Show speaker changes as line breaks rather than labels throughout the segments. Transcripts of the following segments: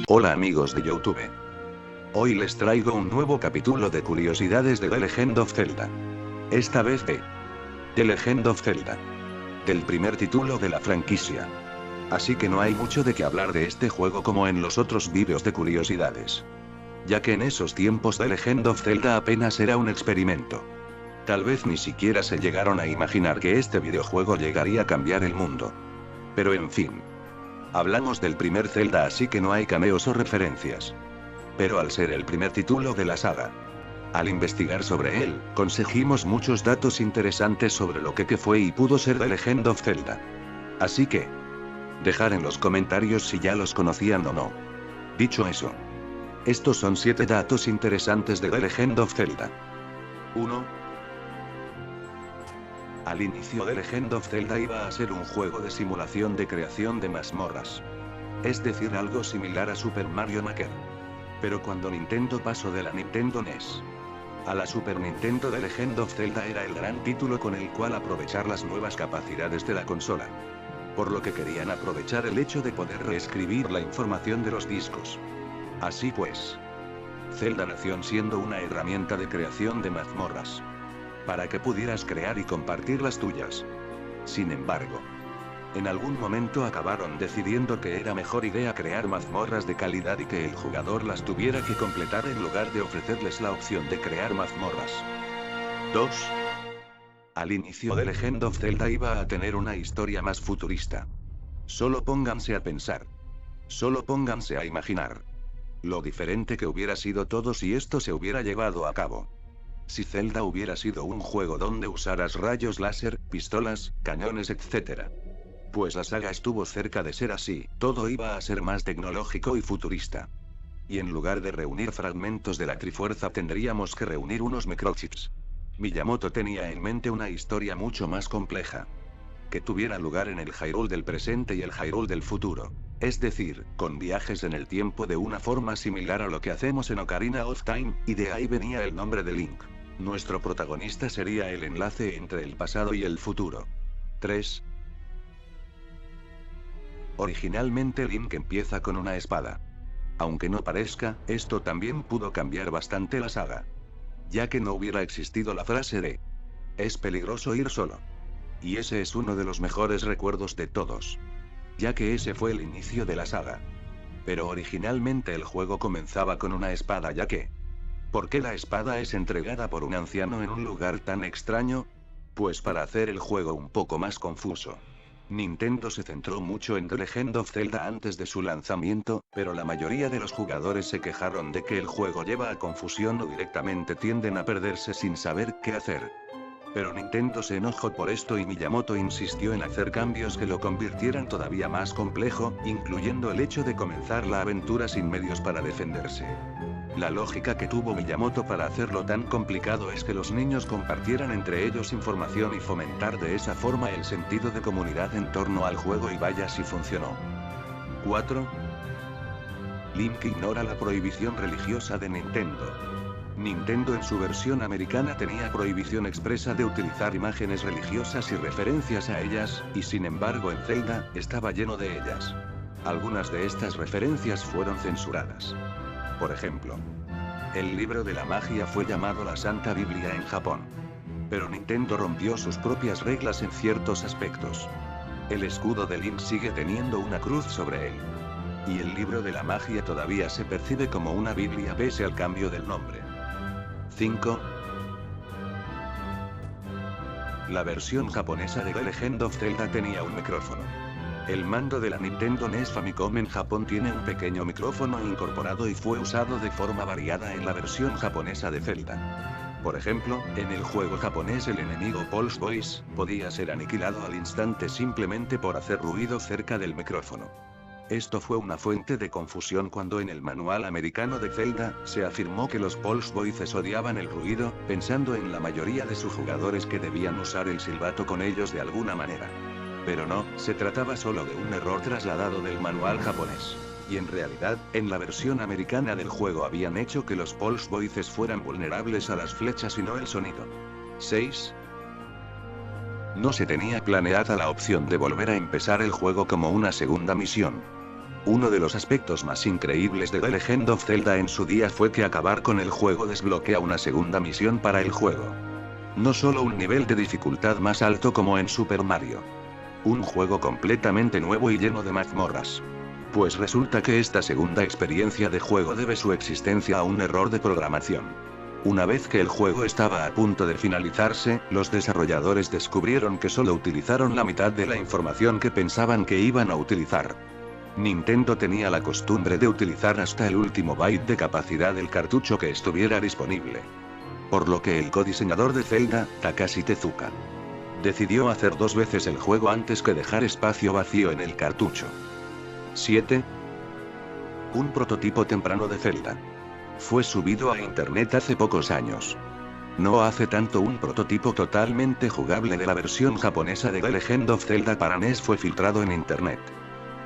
Hola amigos de YouTube. Hoy les traigo un nuevo capítulo de curiosidades de The Legend of Zelda. Esta vez de The Legend of Zelda. Del primer título de la franquicia. Así que no hay mucho de qué hablar de este juego como en los otros vídeos de curiosidades. Ya que en esos tiempos The Legend of Zelda apenas era un experimento. Tal vez ni siquiera se llegaron a imaginar que este videojuego llegaría a cambiar el mundo. Pero en fin. Hablamos del primer Zelda, así que no hay cameos o referencias. Pero al ser el primer título de la saga, al investigar sobre él, conseguimos muchos datos interesantes sobre lo que fue y pudo ser The Legend of Zelda. Así que, dejar en los comentarios si ya los conocían o no. Dicho eso, estos son 7 datos interesantes de The Legend of Zelda. 1. Al inicio The Legend of Zelda iba a ser un juego de simulación de creación de mazmorras. Es decir, algo similar a Super Mario Maker. Pero cuando Nintendo pasó de la Nintendo NES a la Super Nintendo, The Legend of Zelda era el gran título con el cual aprovechar las nuevas capacidades de la consola. Por lo que querían aprovechar el hecho de poder reescribir la información de los discos. Así pues, Zelda nació siendo una herramienta de creación de mazmorras, para que pudieras crear y compartir las tuyas. Sin embargo, en algún momento acabaron decidiendo que era mejor idea crear mazmorras de calidad y que el jugador las tuviera que completar en lugar de ofrecerles la opción de crear mazmorras. 2. Al inicio The Legend of Zelda iba a tener una historia más futurista. Solo pónganse a pensar. Solo pónganse a imaginar lo diferente que hubiera sido todo si esto se hubiera llevado a cabo. Si Zelda hubiera sido un juego donde usaras rayos láser, pistolas, cañones, etc. Pues la saga estuvo cerca de ser así, todo iba a ser más tecnológico y futurista. Y en lugar de reunir fragmentos de la Trifuerza tendríamos que reunir unos microchips. Miyamoto tenía en mente una historia mucho más compleja, que tuviera lugar en el Hyrule del presente y el Hyrule del futuro. Es decir, con viajes en el tiempo de una forma similar a lo que hacemos en Ocarina of Time, y de ahí venía el nombre de Link. Nuestro protagonista sería el enlace entre el pasado y el futuro. 3. Originalmente Link empieza con una espada. Aunque no parezca, esto también pudo cambiar bastante la saga, ya que no hubiera existido la frase de "es peligroso ir solo". Y ese es uno de los mejores recuerdos de todos, ya que ese fue el inicio de la saga. Pero originalmente el juego comenzaba con una espada, ya que ¿por qué la espada es entregada por un anciano en un lugar tan extraño? Pues para hacer el juego un poco más confuso. Nintendo se centró mucho en The Legend of Zelda antes de su lanzamiento, pero la mayoría de los jugadores se quejaron de que el juego lleva a confusión o directamente tienden a perderse sin saber qué hacer. Pero Nintendo se enojó por esto y Miyamoto insistió en hacer cambios que lo convirtieran todavía más complejo, incluyendo el hecho de comenzar la aventura sin medios para defenderse. La lógica que tuvo Miyamoto para hacerlo tan complicado es que los niños compartieran entre ellos información y fomentar de esa forma el sentido de comunidad en torno al juego, y vaya si funcionó. 4. Link ignora la prohibición religiosa de Nintendo. Nintendo en su versión americana tenía prohibición expresa de utilizar imágenes religiosas y referencias a ellas, y sin embargo en Zelda, estaba lleno de ellas. Algunas de estas referencias fueron censuradas. Por ejemplo, el libro de la magia fue llamado la Santa Biblia en Japón. Pero Nintendo rompió sus propias reglas en ciertos aspectos. El escudo de Link sigue teniendo una cruz sobre él. Y el libro de la magia todavía se percibe como una Biblia pese al cambio del nombre. 5. La versión japonesa de The Legend of Zelda tenía un micrófono. El mando de la Nintendo NES Famicom en Japón tiene un pequeño micrófono incorporado y fue usado de forma variada en la versión japonesa de Zelda. Por ejemplo, en el juego japonés el enemigo Pulse Voice podía ser aniquilado al instante simplemente por hacer ruido cerca del micrófono. Esto fue una fuente de confusión cuando en el manual americano de Zelda, se afirmó que los Pulse Voices odiaban el ruido, pensando en la mayoría de sus jugadores que debían usar el silbato con ellos de alguna manera. Pero no, se trataba solo de un error trasladado del manual japonés. Y en realidad, en la versión americana del juego habían hecho que los Pulse Voices fueran vulnerables a las flechas y no el sonido. 6. No se tenía planeada la opción de volver a empezar el juego como una segunda misión. Uno de los aspectos más increíbles de The Legend of Zelda en su día fue que acabar con el juego desbloquea una segunda misión para el juego. No solo un nivel de dificultad más alto como en Super Mario. Un juego completamente nuevo y lleno de mazmorras. Pues resulta que esta segunda experiencia de juego debe su existencia a un error de programación. Una vez que el juego estaba a punto de finalizarse, los desarrolladores descubrieron que solo utilizaron la mitad de la información que pensaban que iban a utilizar. Nintendo tenía la costumbre de utilizar hasta el último byte de capacidad del cartucho que estuviera disponible. Por lo que el codiseñador de Zelda, Takashi Tezuka, decidió hacer 2 veces el juego antes que dejar espacio vacío en el cartucho. 7. Un prototipo temprano de Zelda. Fue subido a internet hace pocos años. No hace tanto un prototipo totalmente jugable de la versión japonesa de The Legend of Zelda para NES fue filtrado en internet.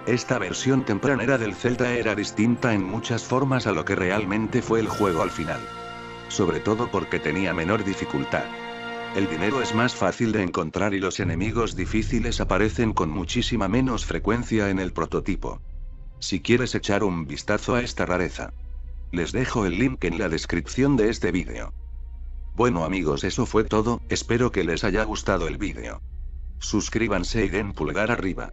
Esta versión tempranera del Zelda era distinta en muchas formas a lo que realmente fue el juego al final. Sobre todo porque tenía menor dificultad. El dinero es más fácil de encontrar y los enemigos difíciles aparecen con muchísima menos frecuencia en el prototipo. Si quieres echar un vistazo a esta rareza, les dejo el link en la descripción de este vídeo. Bueno amigos, eso fue todo, espero que les haya gustado el vídeo. Suscríbanse y den pulgar arriba.